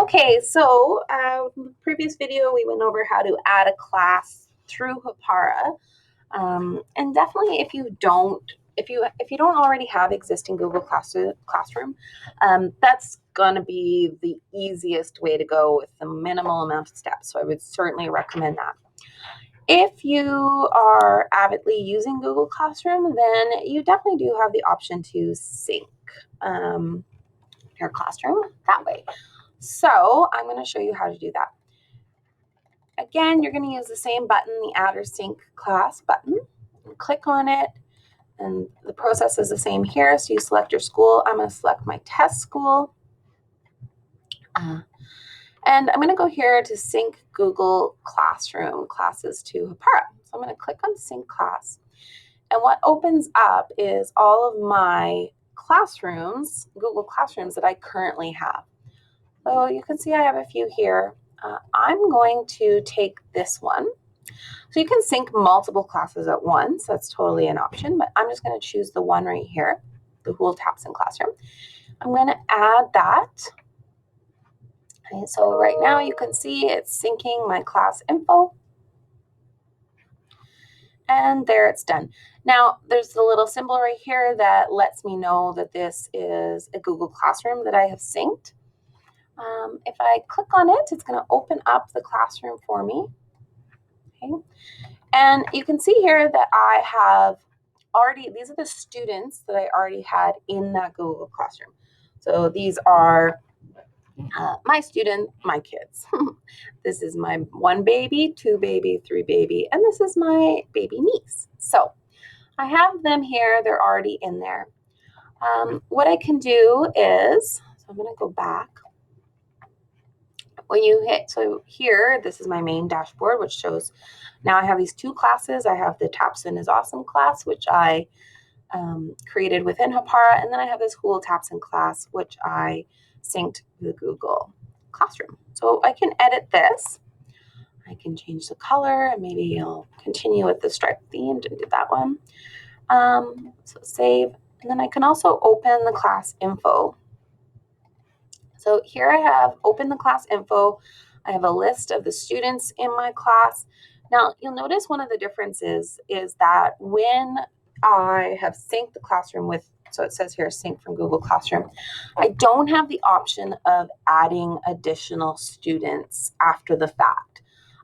Okay, so in the previous video we went over how to add a class through Hapara, and definitely if you don't already have existing Google Classroom, that's going to be the easiest way to go with the minimal amount of steps. So I would certainly recommend that. If you are avidly using Google Classroom, then you definitely do have the option to sync your classroom that way. So I'm going to show you how to do that. Again, you're going to use the same button, the Add or Sync Class button. Click on it, and the process is the same here. So you select your school. I'm going to select my test school. And I'm going to go here to sync Google Classroom classes to Hapara. So I'm going to click on Sync Class. And what opens up is all of my classrooms, Google Classrooms that I currently have. So you can see I have a few here. I'm going to take this one. So you can sync multiple classes at once. That's totally an option, but I'm just going to choose the one right here, the Hoole Tapson Classroom. I'm going to add that. Okay, so right now you can see it's syncing my class info. And there it's done. Now there's a little symbol right here that lets me know that this is a Google Classroom that I have synced. If I click on it, it's going to open up the classroom for me. Okay. And you can see here that I have already, these are the students that I already had in that Google Classroom. So these are my student, my kids. This is my one baby, two baby, three baby, and this is my baby niece. So I have them here, they're already in there. What I can do is, so I'm going to go back. When you hit, so here, this is my main dashboard, which shows now I have these two classes. I have the Tapson is Awesome class, which I created within Hapara, and then I have this Hoole Tapson class, which I synced the Google Classroom. So I can edit this. I can change the color, and maybe I'll continue with the stripe theme and do that one. So save, and then I can also open the class info. So here I have open the class info. I have a list of the students in my class. Now you'll notice one of the differences is that when I have synced the classroom with, so it says here sync from Google Classroom, I don't have the option of adding additional students after the fact.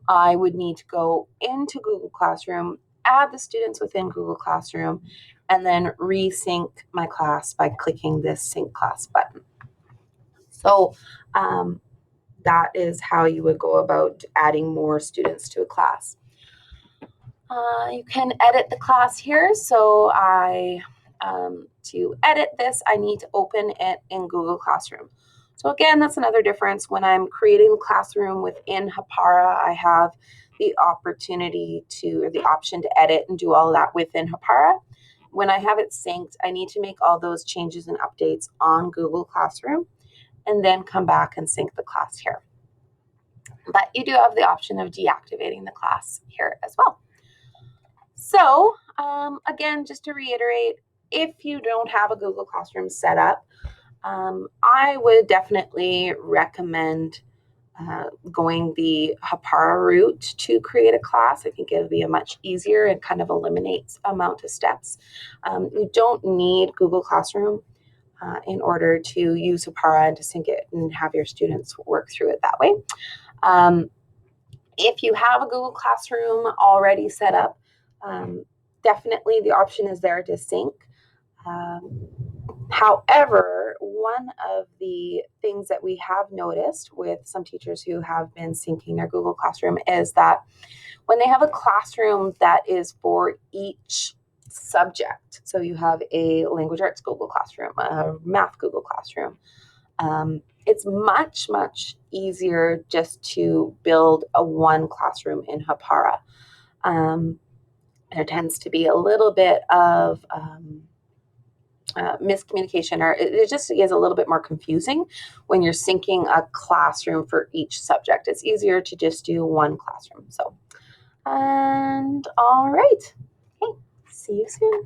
I would need to go into Google Classroom, add the students within Google Classroom, and then resync my class by clicking this sync class button. So that is how you would go about adding more students to a class. You can edit the class here. So to edit this, I need to open it in Google Classroom. So again, that's another difference. When I'm creating a classroom within Hapara, I have the opportunity to, or the option to edit and do all that within Hapara. When I have it synced, I need to make all those changes and updates on Google Classroom, and then come back and sync the class here. But you do have the option of deactivating the class here as well. So again, just to reiterate, if you don't have a Google Classroom set up, I would definitely recommend going the Hapara route to create a class. I think it'll be a much easier and kind of eliminates amount of steps. You don't need Google Classroom in order to use Hapara and to sync it and have your students work through it that way. If you have a Google Classroom already set up, definitely the option is there to sync. However, one of the things that we have noticed with some teachers who have been syncing their Google Classroom is that when they have a classroom that is for each subject, so you have a language arts Google Classroom, a math Google Classroom, it's much, much easier just to build a one classroom in Hapara. There tends to be a little bit of miscommunication, or it just is a little bit more confusing when you're syncing a classroom for each subject. It's easier to just do one classroom. So, and all right. Okay, see you soon.